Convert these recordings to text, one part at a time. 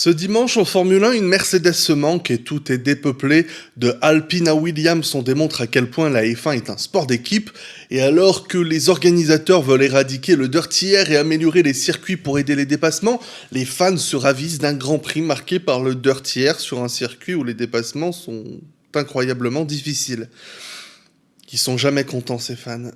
Ce dimanche en Formule 1, une Mercedes se manque et tout est dépeuplé. De Alpine à Williams, on démontre à quel point la F1 est un sport d'équipe. Et alors que les organisateurs veulent éradiquer le dirty air et améliorer les circuits pour aider les dépassements, les fans se ravissent d'un grand prix marqué par le dirty air sur un circuit où les dépassements sont incroyablement difficiles. Ils sont jamais contents, ces fans.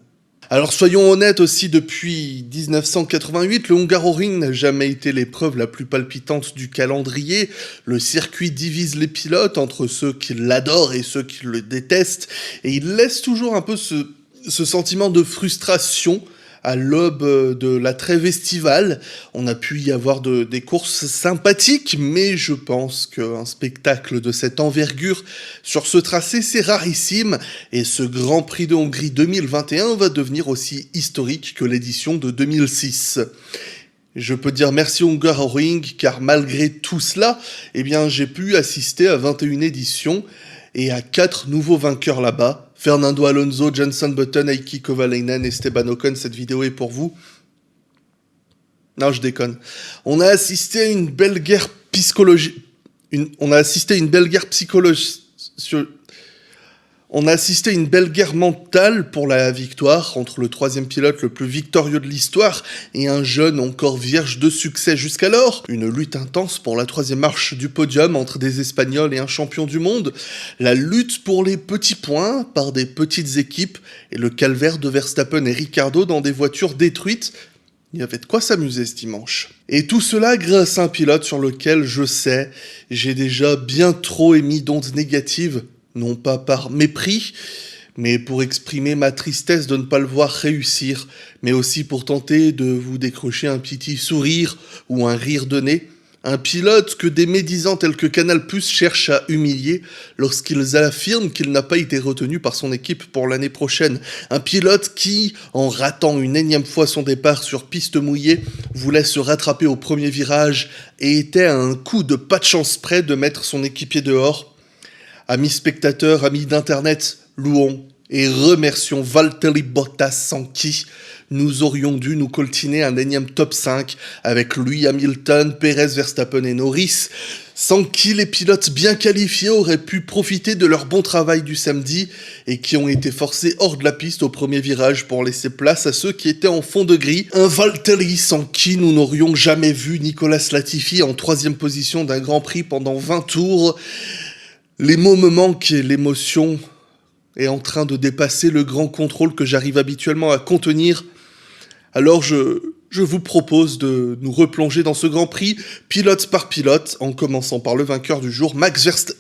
Alors soyons honnêtes aussi, depuis 1988, le Hungaroring n'a jamais été l'épreuve la plus palpitante du calendrier. Le circuit divise les pilotes entre ceux qui l'adorent et ceux qui le détestent, et il laisse toujours un peu ce sentiment de frustration à l'aube de la trêve estivale. On a pu y avoir des courses sympathiques, mais je pense qu'un spectacle de cette envergure sur ce tracé, c'est rarissime, et ce Grand Prix de Hongrie 2021 va devenir aussi historique que l'édition de 2006. Je peux dire merci au Hungaroring, car malgré tout cela, j'ai pu assister à 21 éditions, et à 4 nouveaux vainqueurs là-bas. Fernando Alonso, Jenson Button, Heikki Kovalainen, Esteban Ocon, cette vidéo est pour vous. Non, je déconne. On a assisté à une belle guerre psychologique. On a assisté à une belle guerre mentale pour la victoire entre le troisième pilote le plus victorieux de l'histoire et un jeune encore vierge de succès jusqu'alors. Une lutte intense pour la troisième marche du podium entre des Espagnols et un champion du monde. La lutte pour les petits points par des petites équipes et le calvaire de Verstappen et Ricciardo dans des voitures détruites. Il y avait de quoi s'amuser ce dimanche. Et tout cela grâce à un pilote sur lequel, je sais, j'ai déjà bien trop émis d'ondes négatives. Non pas par mépris, mais pour exprimer ma tristesse de ne pas le voir réussir, mais aussi pour tenter de vous décrocher un petit sourire ou un rire de nez. Un pilote que des médisants tels que Canal+ cherchent à humilier lorsqu'ils affirment qu'il n'a pas été retenu par son équipe pour l'année prochaine. Un pilote qui, en ratant une énième fois son départ sur piste mouillée, voulait se rattraper au premier virage et était à un coup de pas de chance près de mettre son équipier dehors. Amis spectateurs, amis d'internet, louons et remercions Valtteri Bottas sans qui nous aurions dû nous coltiner un énième top 5 avec lui, Hamilton, Perez, Verstappen et Norris, sans qui les pilotes bien qualifiés auraient pu profiter de leur bon travail du samedi et qui ont été forcés hors de la piste au premier virage pour laisser place à ceux qui étaient en fond de grille. Un Valtteri sans qui nous n'aurions jamais vu Nicolas Latifi en 3e position d'un Grand Prix pendant 20 tours. Les mots me manquent et l'émotion est en train de dépasser le grand contrôle que j'arrive habituellement à contenir. Alors je vous propose de nous replonger dans ce Grand Prix, pilote par pilote, en commençant par le vainqueur du jour, Max Verstappen.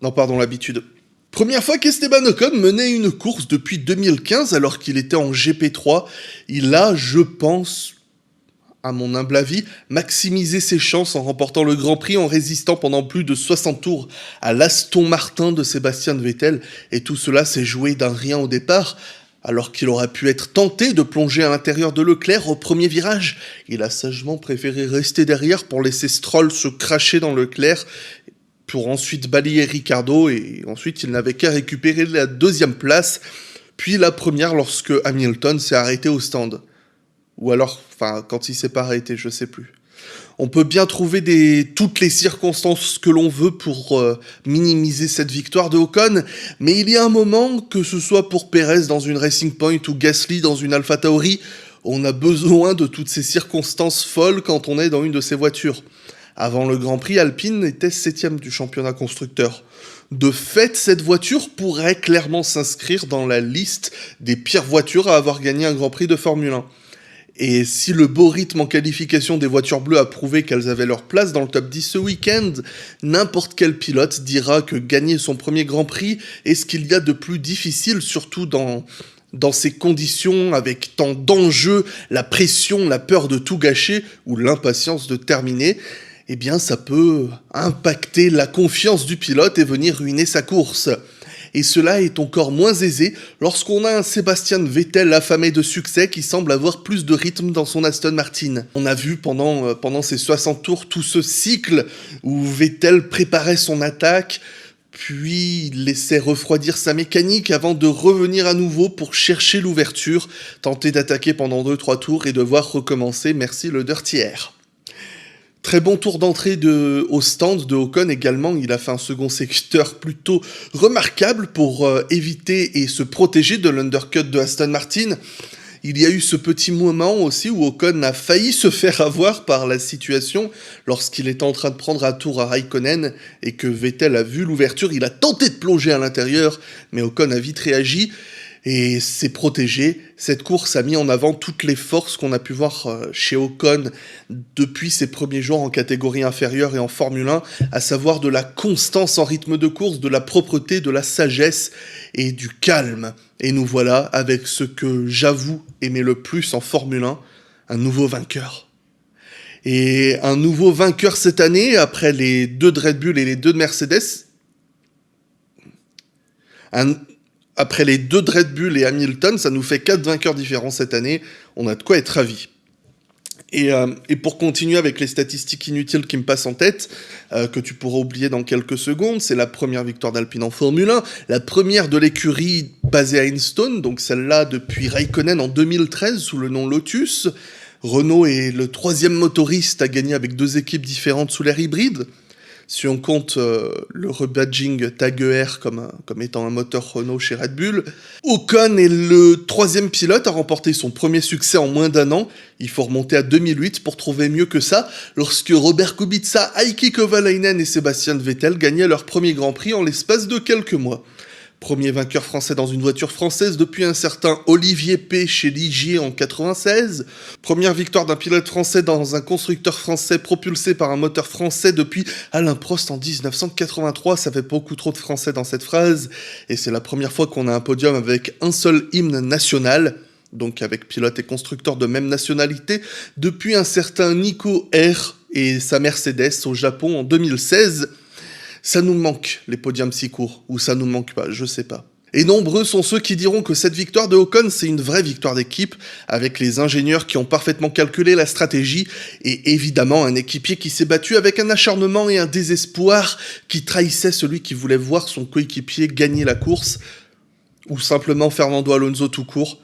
Non, pardon, l'habitude. Première fois qu'Esteban Ocon menait une course depuis 2015 alors qu'il était en GP3. Il a, je pense, à mon humble avis, maximiser ses chances en remportant le Grand Prix en résistant pendant plus de 60 tours à l'Aston Martin de Sebastian Vettel, et tout cela s'est joué d'un rien au départ, alors qu'il aurait pu être tenté de plonger à l'intérieur de Leclerc au premier virage. Il a sagement préféré rester derrière pour laisser Stroll se cracher dans Leclerc, pour ensuite balayer Ricciardo, et ensuite il n'avait qu'à récupérer la 2e place, puis la première lorsque Hamilton s'est arrêté au stand. Ou alors, quand il s'est pas arrêté, je sais plus. On peut bien trouver toutes les circonstances que l'on veut pour minimiser cette victoire de Ocon, mais il y a un moment, que ce soit pour Perez dans une Racing Point ou Gasly dans une AlphaTauri, on a besoin de toutes ces circonstances folles quand on est dans une de ces voitures. Avant le Grand Prix, Alpine était 7e du championnat constructeur. De fait, cette voiture pourrait clairement s'inscrire dans la liste des pires voitures à avoir gagné un Grand Prix de Formule 1. Et si le beau rythme en qualification des voitures bleues a prouvé qu'elles avaient leur place dans le top 10 ce week-end, n'importe quel pilote dira que gagner son premier Grand Prix est ce qu'il y a de plus difficile, surtout dans ces conditions, avec tant d'enjeux, la pression, la peur de tout gâcher ou l'impatience de terminer. Ça peut impacter la confiance du pilote et venir ruiner sa course. Et cela est encore moins aisé lorsqu'on a un Sebastian Vettel affamé de succès qui semble avoir plus de rythme dans son Aston Martin. On a vu pendant ces 60 tours tout ce cycle où Vettel préparait son attaque, puis il laissait refroidir sa mécanique avant de revenir à nouveau pour chercher l'ouverture, tenter d'attaquer pendant 2-3 tours et devoir recommencer, merci le dirty air. Très bon tour d'entrée au stand de Ocon également, il a fait un second secteur plutôt remarquable pour éviter et se protéger de l'undercut de Aston Martin. Il y a eu ce petit moment aussi où Ocon a failli se faire avoir par la situation lorsqu'il était en train de prendre un tour à Raikkonen et que Vettel a vu l'ouverture, il a tenté de plonger à l'intérieur, mais Ocon a vite réagi et s'est protégé. Cette course a mis en avant toutes les forces qu'on a pu voir chez Ocon depuis ses premiers jours en catégorie inférieure et en Formule 1, à savoir de la constance en rythme de course, de la propreté, de la sagesse et du calme. Et nous voilà avec ce que j'avoue aimer le plus en Formule 1, un nouveau vainqueur. Et un nouveau vainqueur cette année, après les 2 de Red Bull et les 2 de Mercedes. Après les 2 de Red Bull et Hamilton, ça nous fait 4 vainqueurs différents cette année. On a de quoi être ravis. Et pour continuer avec les statistiques inutiles qui me passent en tête, que tu pourras oublier dans quelques secondes, c'est la première victoire d'Alpine en Formule 1, la première de l'écurie basée à Enstone, donc celle-là depuis Raikkonen en 2013 sous le nom Lotus. Renault est le 3e motoriste à gagner avec 2 équipes différentes sous l'ère hybride. Si on compte le rebadging Tag ER comme étant un moteur Renault chez Red Bull. Ocon est le 3e pilote à remporter son premier succès en moins d'1 an. Il faut remonter à 2008 pour trouver mieux que ça, lorsque Robert Kubica, Heikki Kovalainen et Sebastian Vettel gagnaient leur premier Grand Prix en l'espace de quelques mois. Premier vainqueur français dans une voiture française depuis un certain Olivier P. chez Ligier en 96. Première victoire d'un pilote français dans un constructeur français propulsé par un moteur français depuis Alain Prost en 1983. Ça fait beaucoup trop de français dans cette phrase. Et c'est la première fois qu'on a un podium avec un seul hymne national, donc avec pilote et constructeur de même nationalité, depuis un certain Nico R. et sa Mercedes au Japon en 2016. Ça nous manque, les podiums si courts, ou ça nous manque pas, je sais pas. Et nombreux sont ceux qui diront que cette victoire de Ocon, c'est une vraie victoire d'équipe, avec les ingénieurs qui ont parfaitement calculé la stratégie, et évidemment un équipier qui s'est battu avec un acharnement et un désespoir qui trahissait celui qui voulait voir son coéquipier gagner la course, ou simplement Fernando Alonso tout court.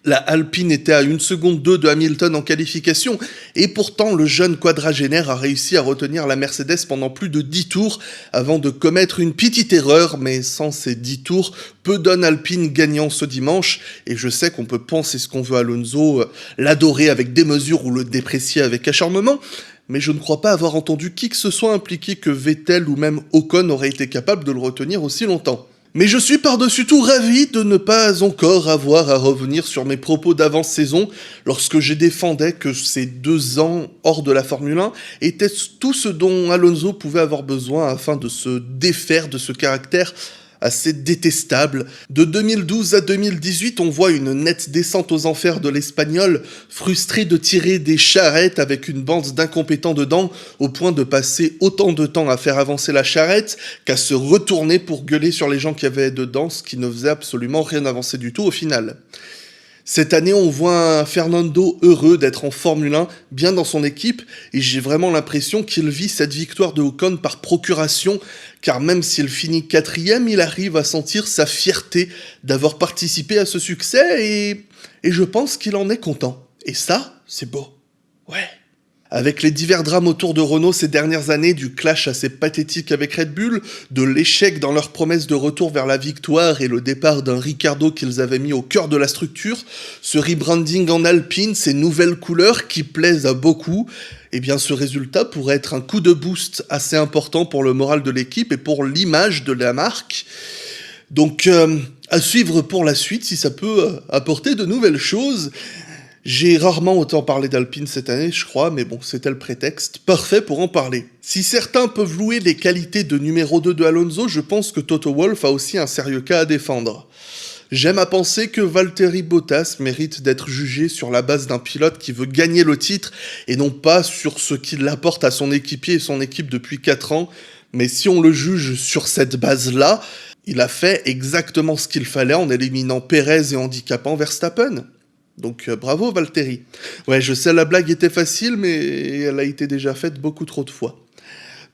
La Alpine était à 1 seconde 2 de Hamilton en qualification, et pourtant le jeune quadragénaire a réussi à retenir la Mercedes pendant plus de 10 tours avant de commettre une petite erreur, mais sans ces 10 tours, peu donne Alpine gagnant ce dimanche, et je sais qu'on peut penser ce qu'on veut à Alonso, l'adorer avec démesure ou le déprécier avec acharnement, mais je ne crois pas avoir entendu qui que ce soit impliqué que Vettel ou même Ocon aurait été capable de le retenir aussi longtemps. Mais je suis par-dessus tout ravi de ne pas encore avoir à revenir sur mes propos d'avant-saison lorsque je défendais que ces 2 ans hors de la Formule 1 étaient tout ce dont Alonso pouvait avoir besoin afin de se défaire de ce caractère assez détestable. De 2012 à 2018, on voit une nette descente aux enfers de l'Espagnol, frustré de tirer des charrettes avec une bande d'incompétents dedans, au point de passer autant de temps à faire avancer la charrette qu'à se retourner pour gueuler sur les gens qui avaient dedans, ce qui ne faisait absolument rien avancer du tout au final. Cette année, on voit un Fernando heureux d'être en Formule 1, bien dans son équipe, et j'ai vraiment l'impression qu'il vit cette victoire de Ocon par procuration, car même s'il finit 4e, il arrive à sentir sa fierté d'avoir participé à ce succès, et je pense qu'il en est content. Et ça, c'est beau. Ouais. Avec les divers drames autour de Renault ces dernières années, du clash assez pathétique avec Red Bull, de l'échec dans leur promesse de retour vers la victoire et le départ d'un Ricciardo qu'ils avaient mis au cœur de la structure, ce rebranding en Alpine, ces nouvelles couleurs qui plaisent à beaucoup, eh bien ce résultat pourrait être un coup de boost assez important pour le moral de l'équipe et pour l'image de la marque. Donc à suivre pour la suite si ça peut apporter de nouvelles choses. J'ai rarement autant parlé d'Alpine cette année, je crois, mais bon, c'était le prétexte parfait pour en parler. Si certains peuvent louer les qualités de numéro 2 de Alonso, je pense que Toto Wolff a aussi un sérieux cas à défendre. J'aime à penser que Valtteri Bottas mérite d'être jugé sur la base d'un pilote qui veut gagner le titre et non pas sur ce qu'il apporte à son équipier et son équipe depuis 4 ans, mais si on le juge sur cette base-là, il a fait exactement ce qu'il fallait en éliminant Perez et handicapant Verstappen. Donc bravo Valtteri. Ouais, je sais la blague était facile, mais elle a été déjà faite beaucoup trop de fois.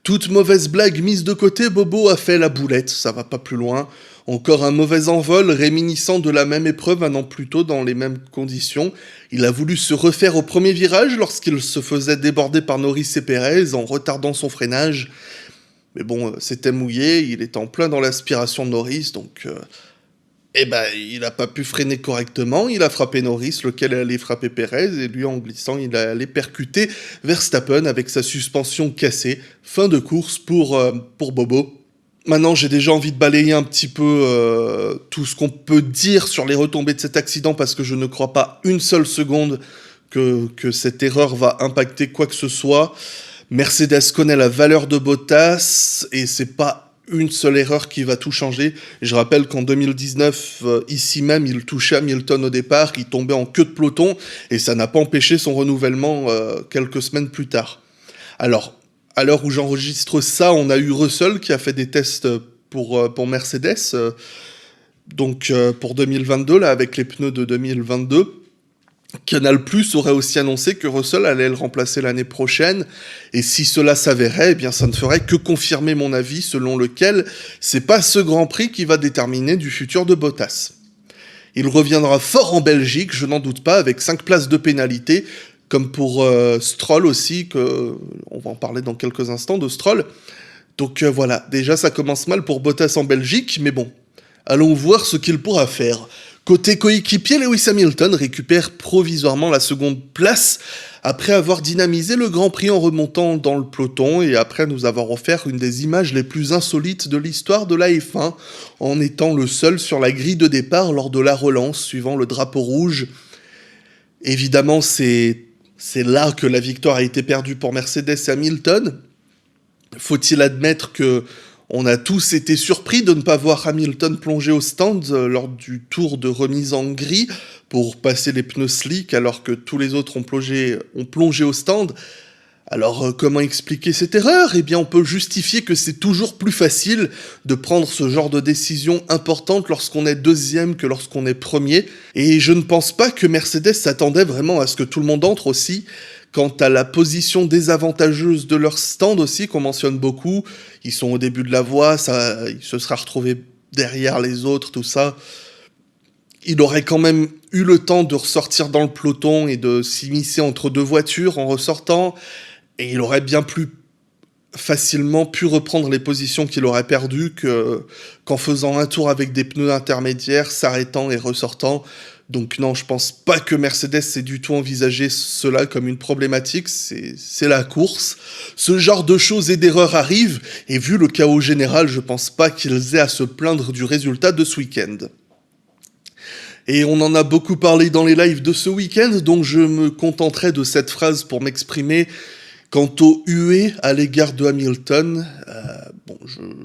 Toute mauvaise blague mise de côté, Bobo a fait la boulette, ça va pas plus loin. Encore un mauvais envol réminiscent de la même épreuve un an plus tôt dans les mêmes conditions. Il a voulu se refaire au premier virage lorsqu'il se faisait déborder par Norris et Perez en retardant son freinage. Mais bon, c'était mouillé, il était en plein dans l'aspiration de Norris, donc... il n'a pas pu freiner correctement, il a frappé Norris, lequel allait frapper Perez, et lui, en glissant, il allait percuter Verstappen avec sa suspension cassée. Fin de course pour Bobo. Maintenant, j'ai déjà envie de balayer un petit peu tout ce qu'on peut dire sur les retombées de cet accident, parce que je ne crois pas une seule seconde que cette erreur va impacter quoi que ce soit. Mercedes connaît la valeur de Bottas, et c'est pas une seule erreur qui va tout changer. Je rappelle qu'en 2019, ici même, il touchait Hamilton au départ, il tombait en queue de peloton, et ça n'a pas empêché son renouvellement quelques semaines plus tard. Alors, à l'heure où j'enregistre ça, on a eu Russell qui a fait des tests pour Mercedes, pour 2022, là, avec les pneus de 2022. Canal+ aurait aussi annoncé que Russell allait le remplacer l'année prochaine, et si cela s'avérait, eh bien ça ne ferait que confirmer mon avis selon lequel c'est pas ce Grand Prix qui va déterminer du futur de Bottas. Il reviendra fort en Belgique, je n'en doute pas, avec 5 places de pénalité, comme pour Stroll aussi, on va en parler dans quelques instants de Stroll. Donc voilà, déjà ça commence mal pour Bottas en Belgique, mais bon, allons voir ce qu'il pourra faire. Côté coéquipier, Lewis Hamilton récupère provisoirement la seconde place après avoir dynamisé le Grand Prix en remontant dans le peloton et après nous avoir offert une des images les plus insolites de l'histoire de la F1 en étant le seul sur la grille de départ lors de la relance suivant le drapeau rouge. Évidemment, c'est là que la victoire a été perdue pour Mercedes et Hamilton. Faut-il admettre que on a tous été surpris de ne pas voir Hamilton plonger au stand lors du tour de remise en grille pour passer les pneus slick alors que tous les autres ont plongé au stand. Alors comment expliquer cette erreur ? Eh bien on peut justifier que c'est toujours plus facile de prendre ce genre de décision importante lorsqu'on est deuxième que lorsqu'on est premier. Et je ne pense pas que Mercedes s'attendait vraiment à ce que tout le monde entre aussi. Quant à la position désavantageuse de leur stand aussi, qu'on mentionne beaucoup, ils sont au début de la voie, il se sera retrouvé derrière les autres, tout ça. Il aurait quand même eu le temps de ressortir dans le peloton et de s'immiscer entre deux voitures en ressortant, et il aurait bien plus facilement pu reprendre les positions qu'il aurait perdues qu'en faisant un tour avec des pneus intermédiaires, s'arrêtant et ressortant. Donc non, je pense pas que Mercedes ait du tout envisagé cela comme une problématique, c'est la course. Ce genre de choses et d'erreurs arrivent, et vu le chaos général, je pense pas qu'ils aient à se plaindre du résultat de ce week-end. Et on en a beaucoup parlé dans les lives de ce week-end, donc je me contenterai de cette phrase pour m'exprimer. Quant aux huées à l'égard de Hamilton,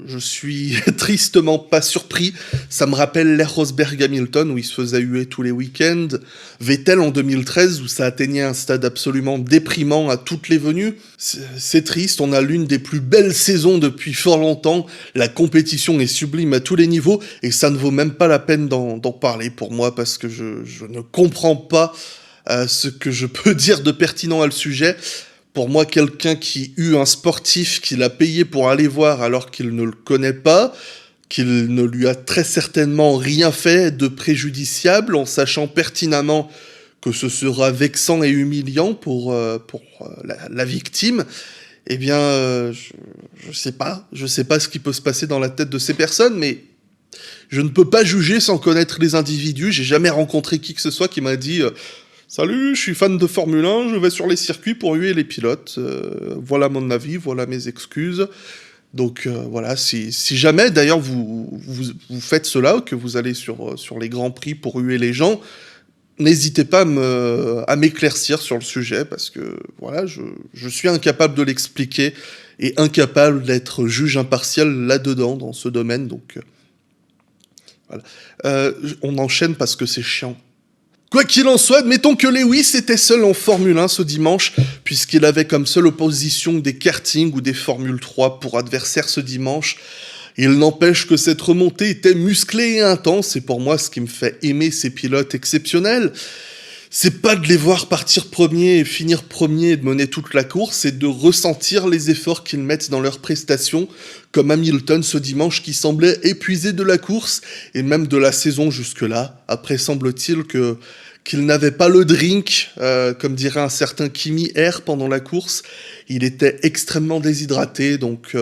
je suis tristement pas surpris. Ça me rappelle l'ère Rosberg-Hamilton où il se faisait huer tous les week-ends. Vettel en 2013 où ça atteignait un stade absolument déprimant à toutes les venues. C'est triste, on a l'une des plus belles saisons depuis fort longtemps. La compétition est sublime à tous les niveaux et ça ne vaut même pas la peine d'en parler pour moi parce que je ne comprends pas ce que je peux dire de pertinent à le sujet. Pour moi, quelqu'un qui eut un sportif qu'il a payé pour aller voir alors qu'il ne le connaît pas, qu'il ne lui a très certainement rien fait de préjudiciable, en sachant pertinemment que ce sera vexant et humiliant pour la victime, eh bien, je sais pas ce qui peut se passer dans la tête de ces personnes, mais je ne peux pas juger sans connaître les individus. J'ai jamais rencontré qui que ce soit qui m'a dit salut, je suis fan de Formule 1, je vais sur les circuits pour huer les pilotes. Voilà mon avis, voilà mes excuses. Donc voilà, si jamais d'ailleurs vous faites cela, que vous allez sur les grands prix pour huer les gens, n'hésitez pas à m'éclaircir sur le sujet, parce que voilà, je suis incapable de l'expliquer et incapable d'être juge impartial là-dedans, dans ce domaine. Donc voilà. On enchaîne parce que c'est chiant. Quoi qu'il en soit, admettons que Lewis était seul en Formule 1 ce dimanche, puisqu'il avait comme seule opposition des karting ou des Formule 3 pour adversaire ce dimanche. Il n'empêche que cette remontée était musclée et intense, et pour moi ce qui me fait aimer ces pilotes exceptionnels, c'est pas de les voir partir premier et finir premier et de mener toute la course, c'est de ressentir les efforts qu'ils mettent dans leurs prestations, comme Hamilton ce dimanche qui semblait épuisé de la course et même de la saison jusque-là. Après, semble-t-il qu'il n'avait pas le drink, comme dirait un certain Kimi R pendant la course. Il était extrêmement déshydraté, donc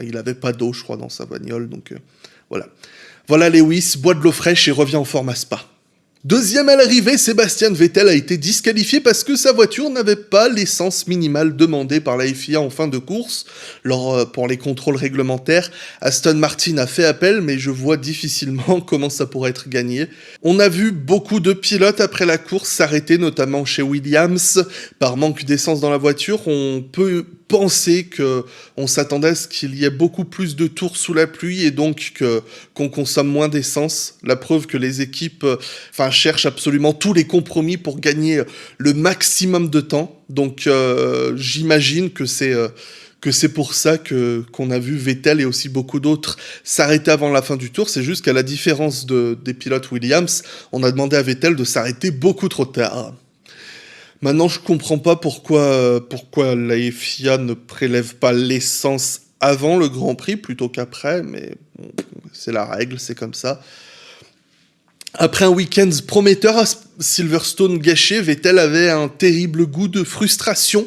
il avait pas d'eau, je crois, dans sa bagnole. Donc voilà. Voilà Lewis, boit de l'eau fraîche et revient en forme à Spa. Deuxième à l'arrivée, Sebastian Vettel a été disqualifié parce que sa voiture n'avait pas l'essence minimale demandée par la FIA en fin de course. Pour les contrôles réglementaires, Aston Martin a fait appel, mais je vois difficilement comment ça pourrait être gagné. On a vu beaucoup de pilotes après la course s'arrêter, notamment chez Williams, par manque d'essence dans la voiture. On peut penser qu'on s'attendait à ce qu'il y ait beaucoup plus de tours sous la pluie et donc qu'on consomme moins d'essence. La preuve que les équipes cherchent absolument tous les compromis pour gagner le maximum de temps. Donc j'imagine que c'est pour ça qu'on a vu Vettel et aussi beaucoup d'autres s'arrêter avant la fin du tour. C'est juste qu'à la différence des pilotes Williams, on a demandé à Vettel de s'arrêter beaucoup trop tard. Maintenant, je comprends pas pourquoi la FIA ne prélève pas l'essence avant le Grand Prix plutôt qu'après, mais bon, c'est la règle, c'est comme ça. Après un week-end prometteur à Silverstone gâché, Vettel avait un terrible goût de frustration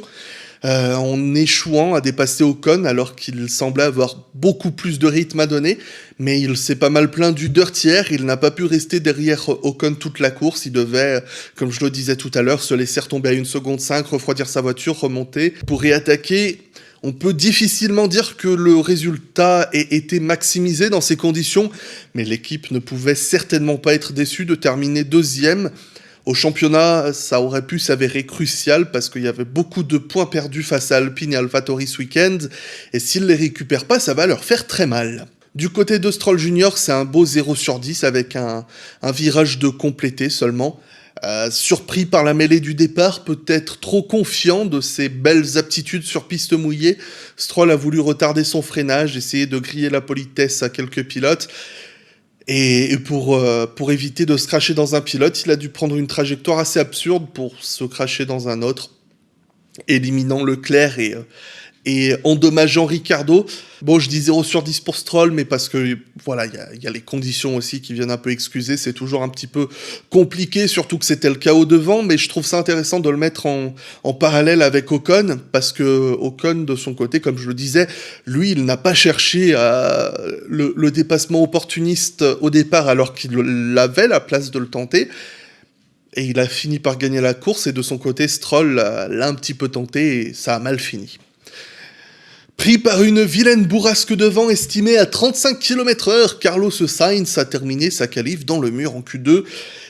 en échouant à dépasser Ocon alors qu'il semblait avoir beaucoup plus de rythme à donner, mais il s'est pas mal plaint du dirty air, il n'a pas pu rester derrière Ocon toute la course, il devait, comme je le disais tout à l'heure, se laisser retomber à 1 seconde 5, refroidir sa voiture, remonter pour réattaquer. On peut difficilement dire que le résultat ait été maximisé dans ces conditions, mais l'équipe ne pouvait certainement pas être déçue de terminer deuxième. Au championnat, ça aurait pu s'avérer crucial parce qu'il y avait beaucoup de points perdus face à Alpine et AlphaTauri ce week-end, et s'ils les récupèrent pas, ça va leur faire très mal. Du côté de Stroll Junior, c'est un beau 0 sur 10 avec un virage de complété seulement. Surpris par la mêlée du départ, peut-être trop confiant de ses belles aptitudes sur piste mouillée, Stroll a voulu retarder son freinage, essayer de griller la politesse à quelques pilotes. Et pour éviter de se cracher dans un pilote, il a dû prendre une trajectoire assez absurde pour se cracher dans un autre, éliminant Leclerc et endommageant Ricciardo. Bon, je dis 0 sur 10 pour Stroll, mais parce que, voilà, il y a les conditions aussi qui viennent un peu excuser. C'est toujours un petit peu compliqué, surtout que c'était le cas au devant, mais je trouve ça intéressant de le mettre en parallèle avec Ocon, parce que Ocon, de son côté, comme je le disais, lui, il n'a pas cherché le dépassement opportuniste au départ, alors qu'il avait la place de le tenter. Et il a fini par gagner la course, et de son côté, Stroll l'a un petit peu tenté, et ça a mal fini. Pris par une vilaine bourrasque de vent estimée à 35 km/h, Carlos Sainz a terminé sa qualif dans le mur en Q2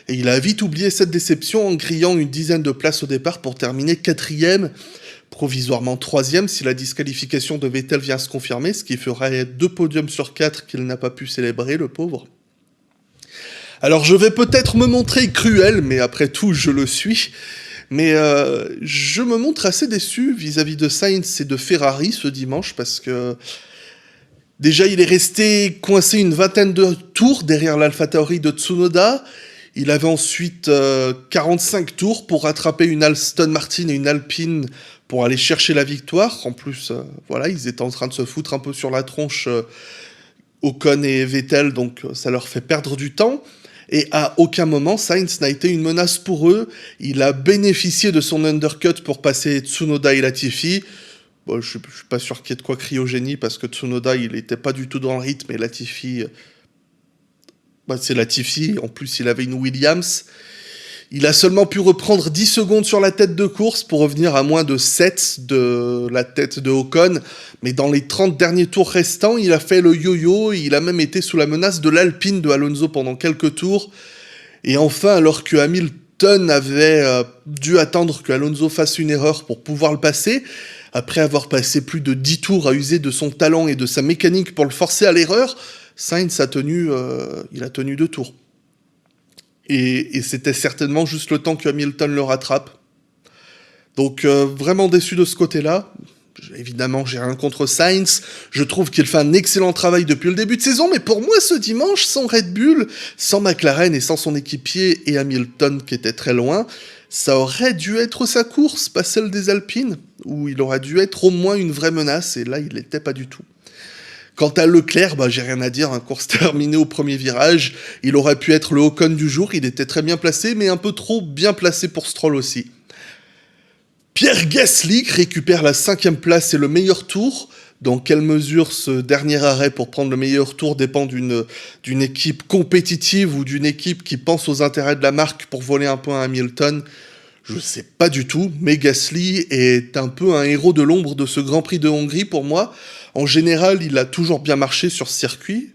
et il a vite oublié cette déception en grillant une dizaine de places au départ pour terminer 4e, provisoirement 3e si la disqualification de Vettel vient se confirmer, ce qui ferait 2 podiums sur 4 qu'il n'a pas pu célébrer, le pauvre. Alors je vais peut-être me montrer cruel, mais après tout je le suis. Mais je me montre assez déçu vis-à-vis de Sainz et de Ferrari ce dimanche parce que déjà il est resté coincé une vingtaine de tours derrière l'AlphaTauri de Tsunoda. Il avait ensuite 45 tours pour rattraper une Aston Martin et une Alpine pour aller chercher la victoire. En plus, voilà, ils étaient en train de se foutre un peu sur la tronche Ocon et Vettel, donc ça leur fait perdre du temps. Et à aucun moment, Sainz n'a été une menace pour eux. Il a bénéficié de son undercut pour passer Tsunoda et Latifi. Bon, je suis pas sûr qu'il y ait de quoi crier au génie, parce que Tsunoda, il était pas du tout dans le rythme, et Latifi... c'est Latifi, en plus il avait une Williams. Il a seulement pu reprendre 10 secondes sur la tête de course pour revenir à moins de 7 de la tête de Ocon. Mais dans les 30 derniers tours restants, il a fait le yo-yo et il a même été sous la menace de l'Alpine de Alonso pendant quelques tours. Et enfin, alors que Hamilton avait dû attendre que Alonso fasse une erreur pour pouvoir le passer, après avoir passé plus de 10 tours à user de son talent et de sa mécanique pour le forcer à l'erreur, Sainz a tenu 2 tours. Et c'était certainement juste le temps que Hamilton le rattrape. Donc vraiment déçu de ce côté-là. Évidemment, j'ai rien contre Sainz. Je trouve qu'il fait un excellent travail depuis le début de saison, mais pour moi, ce dimanche, sans Red Bull, sans McLaren et sans son équipier et Hamilton qui était très loin, Ça aurait dû être sa course, pas celle des Alpines, où il aurait dû être au moins une vraie menace, et là il l'était pas du tout. Quant à Leclerc, j'ai rien à dire, course terminée au premier virage, il aurait pu être le Ocon du jour, il était très bien placé, mais un peu trop bien placé pour Stroll aussi. Pierre Gasly récupère la 5e place et le meilleur tour. Dans quelle mesure ce dernier arrêt pour prendre le meilleur tour dépend d'une équipe compétitive ou d'une équipe qui pense aux intérêts de la marque pour voler un point à Hamilton? Je sais pas du tout, mais Gasly est un peu un héros de l'ombre de ce Grand Prix de Hongrie pour moi. En général, il a toujours bien marché sur ce circuit,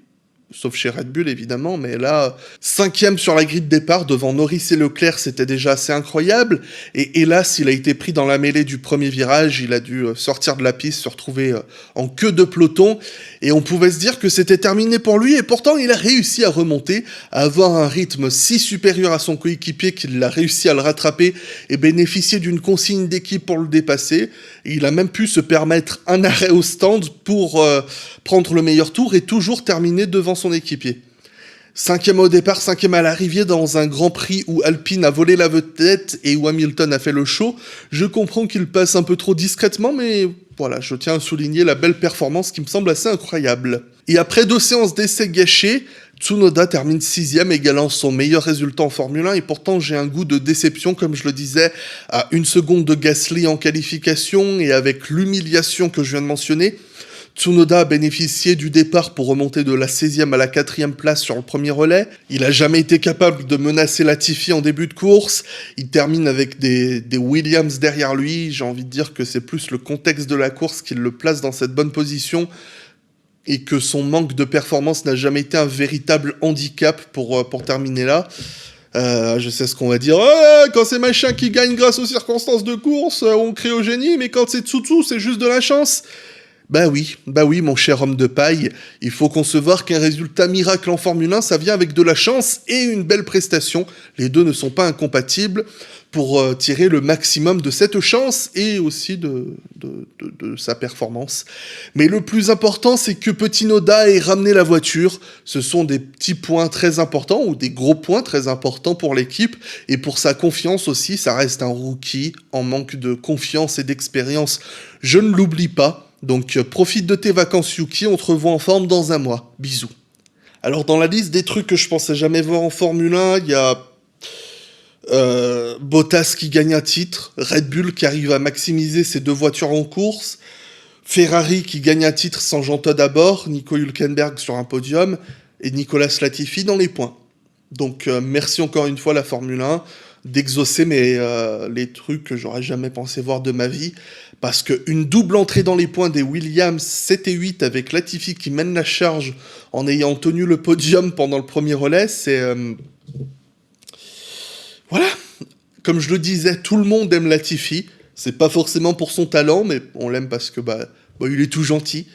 sauf chez Red Bull évidemment, mais là, 5e sur la grille de départ devant Norris et Leclerc, c'était déjà assez incroyable, et hélas, il a été pris dans la mêlée du premier virage, il a dû sortir de la piste, se retrouver en queue de peloton, et on pouvait se dire que c'était terminé pour lui, et pourtant il a réussi à remonter, à avoir un rythme si supérieur à son coéquipier qu'il a réussi à le rattraper et bénéficier d'une consigne d'équipe pour le dépasser, et il a même pu se permettre un arrêt au stand pour prendre le meilleur tour et toujours terminer devant son équipier. 5e au départ, 5e à l'arrivée dans un Grand Prix où Alpine a volé la vedette et où Hamilton a fait le show. Je comprends qu'il passe un peu trop discrètement, mais voilà, je tiens à souligner la belle performance qui me semble assez incroyable. Et après 2 séances d'essais gâchées, Tsunoda termine 6e, égalant son meilleur résultat en Formule 1, et pourtant j'ai un goût de déception, comme je le disais, à 1 seconde de Gasly en qualification, et avec l'humiliation que je viens de mentionner, Tsunoda a bénéficié du départ pour remonter de la 16e à la 4e place sur le premier relais. Il n'a jamais été capable de menacer Latifi en début de course. Il termine avec des Williams derrière lui. J'ai envie de dire que c'est plus le contexte de la course qui le place dans cette bonne position et que son manque de performance n'a jamais été un véritable handicap pour terminer là. Je sais ce qu'on va dire. Quand c'est machin qui gagne grâce aux circonstances de course, on crie au génie, mais quand c'est Tsutsu, c'est juste de la chance. Bah oui, mon cher homme de paille, il faut concevoir qu'un résultat miracle en Formule 1, ça vient avec de la chance et une belle prestation. Les deux ne sont pas incompatibles pour tirer le maximum de cette chance et aussi de sa performance. Mais le plus important, c'est que Petit Noda ait ramené la voiture. Ce sont des petits points très importants ou des gros points très importants pour l'équipe et pour sa confiance aussi. Ça reste un rookie en manque de confiance et d'expérience. Je ne l'oublie pas. Donc profite de tes vacances Yuki, on te revoit en forme dans un mois. Bisous. Alors dans la liste des trucs que je pensais jamais voir en Formule 1, il y a Bottas qui gagne un titre, Red Bull qui arrive à maximiser ses 2 voitures en course, Ferrari qui gagne un titre sans Jean Todt à bord, Nico Hülkenberg sur un podium, et Nicolas Latifi dans les points. Donc merci encore une fois la Formule 1 d'exaucer les trucs que j'aurais jamais pensé voir de ma vie, parce qu'une double entrée dans les points des Williams 7 et 8 avec Latifi qui mène la charge en ayant tenu le podium pendant le premier relais, c'est... Voilà, comme je le disais, tout le monde aime Latifi, c'est pas forcément pour son talent, mais on l'aime parce que il est tout gentil.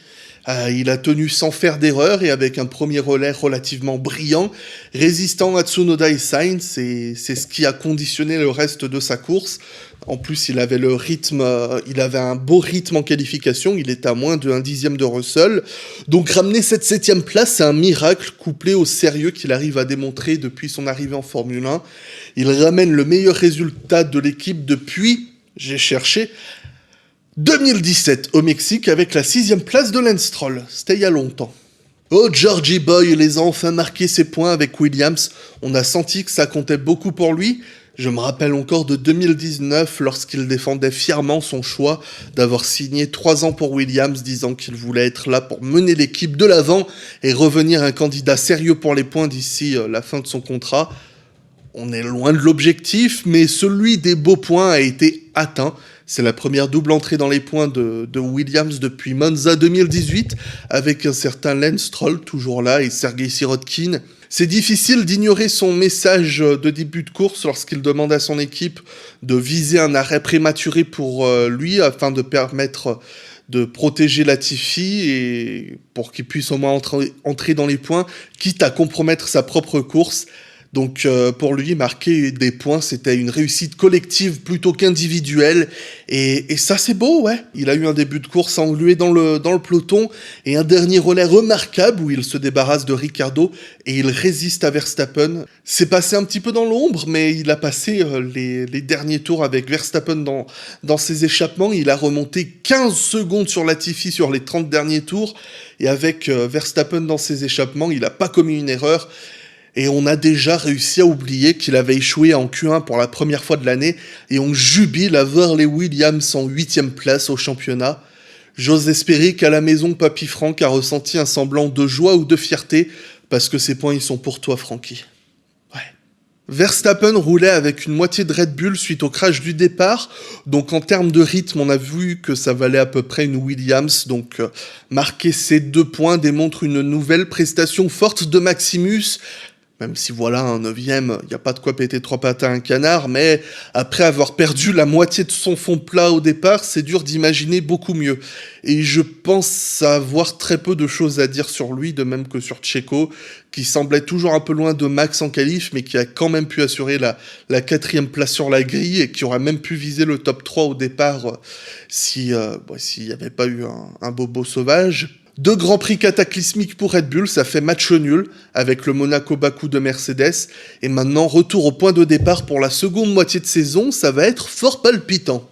Il a tenu sans faire d'erreur et avec un premier relais relativement brillant, résistant à Tsunoda et Sainz, c'est ce qui a conditionné le reste de sa course. En plus, il avait il avait un beau rythme en qualification, il était à moins de 1/10 de Russell. Donc ramener cette 7e place, c'est un miracle couplé au sérieux qu'il arrive à démontrer depuis son arrivée en Formule 1. Il ramène le meilleur résultat de l'équipe depuis, j'ai cherché, 2017 au Mexique avec la 6e place de Lance Stroll. C'était il y a longtemps. Oh, Georgie Boy les a enfin marqué ses points avec Williams. On a senti que ça comptait beaucoup pour lui. Je me rappelle encore de 2019 lorsqu'il défendait fièrement son choix d'avoir signé 3 ans pour Williams, disant qu'il voulait être là pour mener l'équipe de l'avant et revenir un candidat sérieux pour les points d'ici la fin de son contrat. On est loin de l'objectif, mais celui des beaux points a été atteint. C'est la première double entrée dans les points de Williams depuis Monza 2018, avec un certain Lance Stroll toujours là et Sergei Sirotkin. C'est difficile d'ignorer son message de début de course lorsqu'il demande à son équipe de viser un arrêt prématuré pour lui afin de permettre de protéger Latifi et pour qu'il puisse au moins entrer dans les points, quitte à compromettre sa propre course. Donc pour lui, marquer des points, c'était une réussite collective plutôt qu'individuelle. Et ça, c'est beau, ouais. Il a eu un début de course englué dans le peloton et un dernier relais remarquable où il se débarrasse de Ricciardo et il résiste à Verstappen. C'est passé un petit peu dans l'ombre, mais il a passé les derniers tours avec Verstappen dans ses échappements. Il a remonté 15 secondes sur Latifi sur les 30 derniers tours. Et avec Verstappen dans ses échappements, il n'a pas commis une erreur. Et on a déjà réussi à oublier qu'il avait échoué en Q1 pour la première fois de l'année, et on jubile à voir les Williams en 8e place au championnat. J'ose espérer qu'à la maison, Papy Franck a ressenti un semblant de joie ou de fierté, parce que ces points, ils sont pour toi, Francky. Ouais. Verstappen roulait avec une moitié de Red Bull suite au crash du départ, donc en termes de rythme, on a vu que ça valait à peu près une Williams, donc marquer ces 2 points démontre une nouvelle prestation forte de Maximus. Même si voilà, un 9e, il n'y a pas de quoi péter 3 pattes à un canard, mais après avoir perdu la moitié de son fond plat au départ, c'est dur d'imaginer beaucoup mieux. Et je pense avoir très peu de choses à dire sur lui, de même que sur Checo, qui semblait toujours un peu loin de Max en qualif, mais qui a quand même pu assurer la 4e place sur la grille, et qui aurait même pu viser le top 3 au départ s'il n'y avait pas eu un bobo sauvage. 2 grands prix cataclysmiques pour Red Bull, ça fait match nul avec le Monaco-Bakou de Mercedes. Et maintenant, retour au point de départ pour la seconde moitié de saison, ça va être fort palpitant.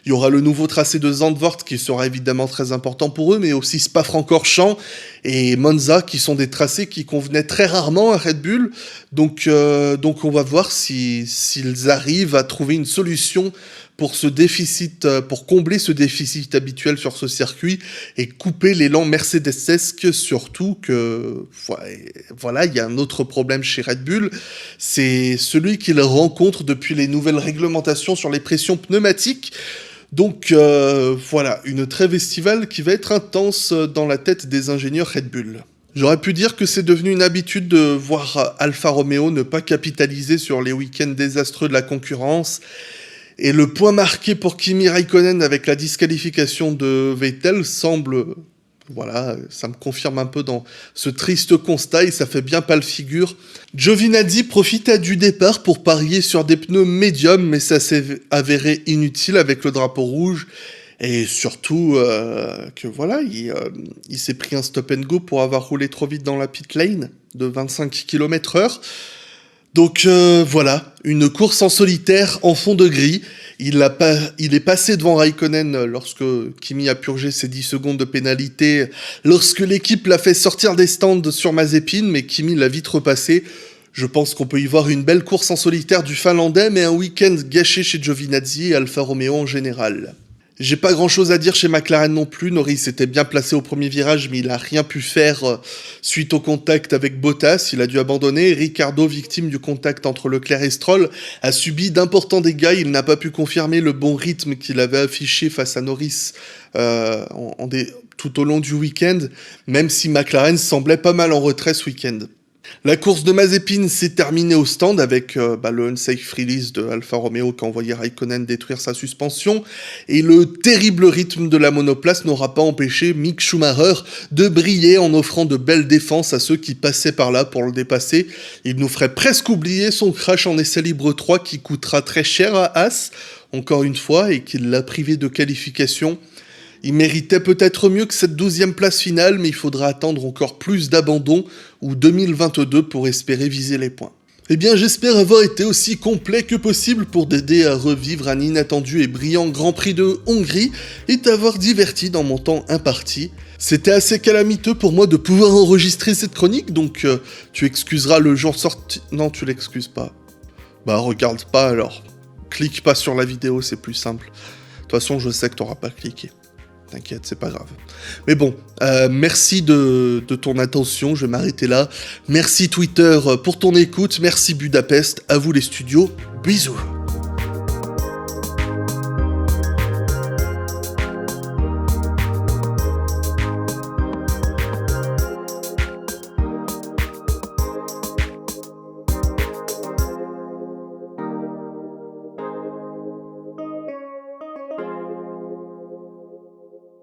Il y aura le nouveau tracé de Zandvoort qui sera évidemment très important pour eux, mais aussi Spa-Francorchamps et Monza qui sont des tracés qui convenaient très rarement à Red Bull. Donc on va voir s'ils arrivent à trouver une solution pour combler ce déficit habituel sur ce circuit et couper l'élan mercedesesque, surtout que, voilà, il y a un autre problème chez Red Bull, c'est celui qu'ils rencontrent depuis les nouvelles réglementations sur les pressions pneumatiques. Donc voilà, une trêve estivale qui va être intense dans la tête des ingénieurs Red Bull. J'aurais pu dire que c'est devenu une habitude de voir Alfa Romeo ne pas capitaliser sur les week-ends désastreux de la concurrence. Et le point marqué pour Kimi Raikkonen avec la disqualification de Vettel semble... Voilà, ça me confirme un peu dans ce triste constat et ça fait bien pas le figure. Giovinazzi profita du départ pour parier sur des pneus médiums, mais ça s'est avéré inutile avec le drapeau rouge. Et surtout que voilà, il s'est pris un stop and go pour avoir roulé trop vite dans la pit lane de 25 km/h. Donc voilà, une course en solitaire en fond de grille. Il est passé devant Raikkonen lorsque Kimi a purgé ses 10 secondes de pénalité, lorsque l'équipe l'a fait sortir des stands sur Mazepin, mais Kimi l'a vite repassé. Je pense qu'on peut y voir une belle course en solitaire du Finlandais, mais un week-end gâché chez Giovinazzi et Alfa Romeo en général. J'ai pas grand chose à dire chez McLaren non plus. Norris était bien placé au premier virage, mais il a rien pu faire suite au contact avec Bottas. Il a dû abandonner. Ricciardo, victime du contact entre Leclerc et Stroll, a subi d'importants dégâts. Il n'a pas pu confirmer le bon rythme qu'il avait affiché face à Norris tout au long du week-end, même si McLaren semblait pas mal en retrait ce week-end. La course de Mazepin s'est terminée au stand avec le unsafe release de Alfa Romeo qui a envoyé Raikkonen détruire sa suspension, et le terrible rythme de la monoplace n'aura pas empêché Mick Schumacher de briller en offrant de belles défenses à ceux qui passaient par là pour le dépasser. Il nous ferait presque oublier son crash en essai libre 3 qui coûtera très cher à Haas, encore une fois, et qui l'a privé de qualification. Il méritait peut-être mieux que cette 12e place finale, mais il faudra attendre encore plus d'abandon ou 2022 pour espérer viser les points. Eh bien, j'espère avoir été aussi complet que possible pour t'aider à revivre un inattendu et brillant Grand Prix de Hongrie et t'avoir diverti dans mon temps imparti. C'était assez calamiteux pour moi de pouvoir enregistrer cette chronique, donc tu excuseras le jour sorti... Non, tu l'excuses pas. Bah, regarde pas alors. Clique pas sur la vidéo, c'est plus simple. De toute façon, je sais que t'auras pas cliqué. T'inquiète, c'est pas grave. Mais bon, merci de ton attention, je vais m'arrêter là. Merci Twitter pour ton écoute, merci Budapest, à vous les studios, bisous.